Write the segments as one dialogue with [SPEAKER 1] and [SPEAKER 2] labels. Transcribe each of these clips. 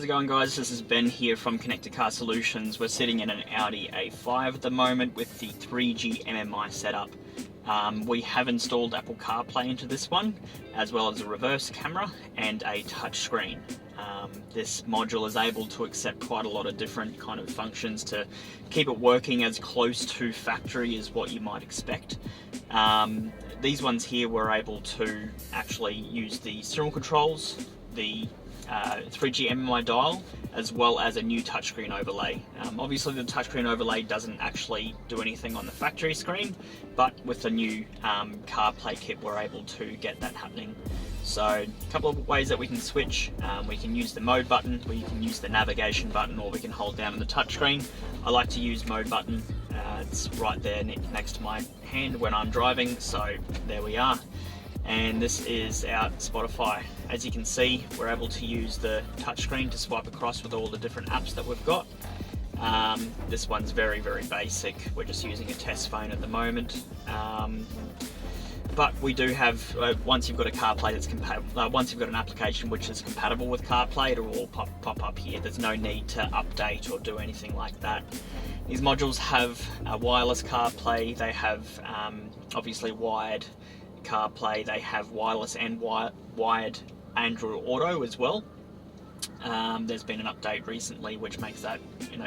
[SPEAKER 1] it going, guys? This is Ben here from Connected Car Solutions. We're sitting in an Audi A5 at the moment with the 3G MMI setup. We have installed Apple CarPlay into this one, as well as a reverse camera and a touchscreen. This module is able to accept quite a lot of different kind of functions to keep it working as close to factory as what you might expect. These ones here we're able to actually use the steering controls, the 3G MMI dial, as well as a new touchscreen overlay. Obviously the touchscreen overlay doesn't actually do anything on the factory screen, but with the new CarPlay kit we're able to get that happening. So a couple of ways that we can switch. We can use the mode button, we can use the navigation button, or we can hold down on the touchscreen. I like to use mode button. It's right there next to my hand when I'm driving, so there we are. And this is our Spotify. As you can see, we're able to use the touchscreen to swipe across with all the different apps that we've got. This one's very basic. We're just using a test phone at the moment. But we do have, once you've got a CarPlay that's compatible, once you've got an application which is compatible with CarPlay, it'll all pop up here. There's no need to update or do anything like that. These modules have wireless CarPlay. They have obviously wired CarPlay. They have wireless and wired Android Auto as well. There's been an update recently which makes that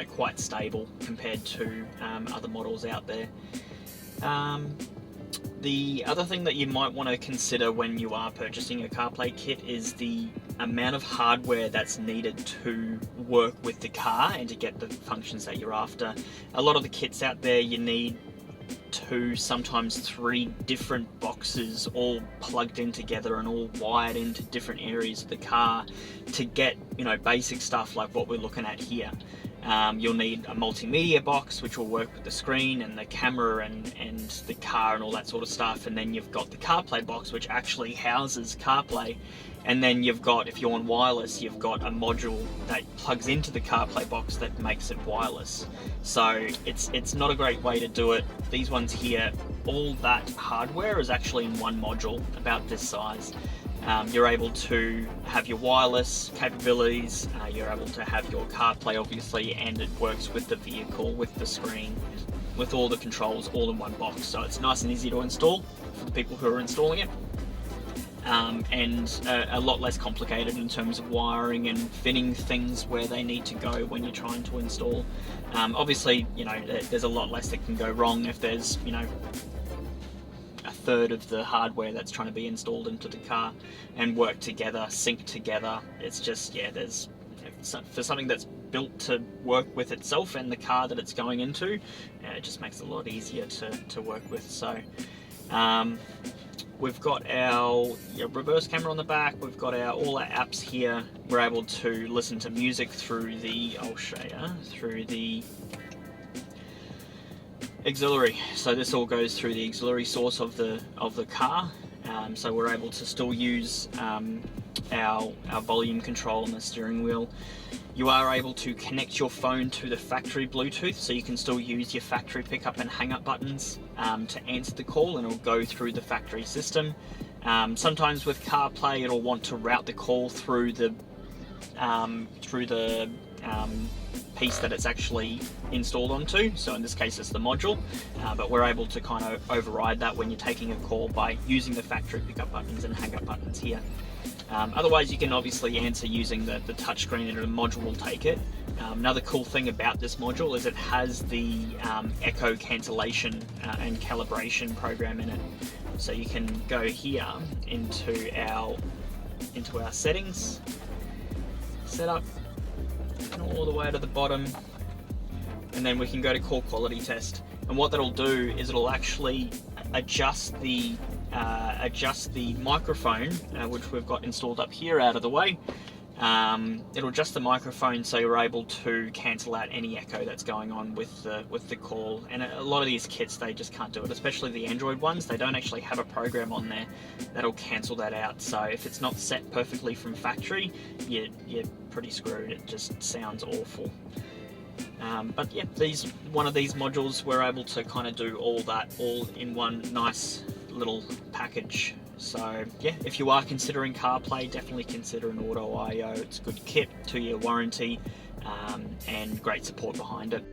[SPEAKER 1] quite stable compared to other models out there. The other thing that you might want to consider when you are purchasing a CarPlay kit is the amount of hardware that's needed to work with the car and to get the functions that you're after. A lot of the kits out there, you need 2, sometimes 3 different boxes all plugged in together and all wired into different areas of the car to get basic stuff like what we're looking at here. You'll need a multimedia box which will work with the screen and the camera and the car and all that sort of stuff, and then you've got the CarPlay box which actually houses CarPlay, and then you've got, if you're on wireless, you've got a module that plugs into the CarPlay box that makes it wireless. So it's not a great way to do it. These ones here, all that hardware is actually in one module about this size. You're able to have your wireless capabilities, you're able to have your CarPlay obviously, and it works with the vehicle, with the screen, with all the controls all in one box. So it's nice and easy to install for the people who are installing it. And a lot less complicated in terms of wiring and fitting things where they need to go when you're trying to install. Obviously, there's a lot less that can go wrong if there's, a third of the hardware that's trying to be installed into the car and work together, sync together. It's just, there's, for something that's built to work with itself and the car that it's going into, it just makes it a lot easier to work with. So we've got our reverse camera on the back, we've got all our apps here. We're able to listen to music through the, I'll show you, through the auxiliary. So this all goes through the auxiliary source of the car. So we're able to still use our volume control on the steering wheel. You are able to connect your phone to the factory Bluetooth, so you can still use your factory pickup and hang up buttons to answer the call, and it'll go through the factory system. Sometimes with CarPlay it'll want to route the call through the piece that it's actually installed onto, so in this case it's the module, but we're able to kind of override that when you're taking a call by using the factory pickup buttons and hang up buttons here. Otherwise you can obviously answer using the touchscreen, and the module will take it. Another cool thing about this module is it has the echo cancellation and calibration program in it, so you can go here into our settings, setup, all the way to the bottom, and then we can go to call quality test. And what that'll do is it'll actually adjust the microphone, which we've got installed up here out of the way. It'll adjust the microphone so you're able to cancel out any echo that's going on with the call. And a lot of these kits, they just can't do it, especially the Android ones. They don't actually have a program on there that'll cancel that out. So if it's not set perfectly from factory, you're pretty screwed. It just sounds awful. But yeah, one of these modules, we're able to kind of do all that all in one nice little package. So yeah, if you are considering CarPlay, definitely consider an Auto-iO. It's a good kit, 2-year warranty, and great support behind it.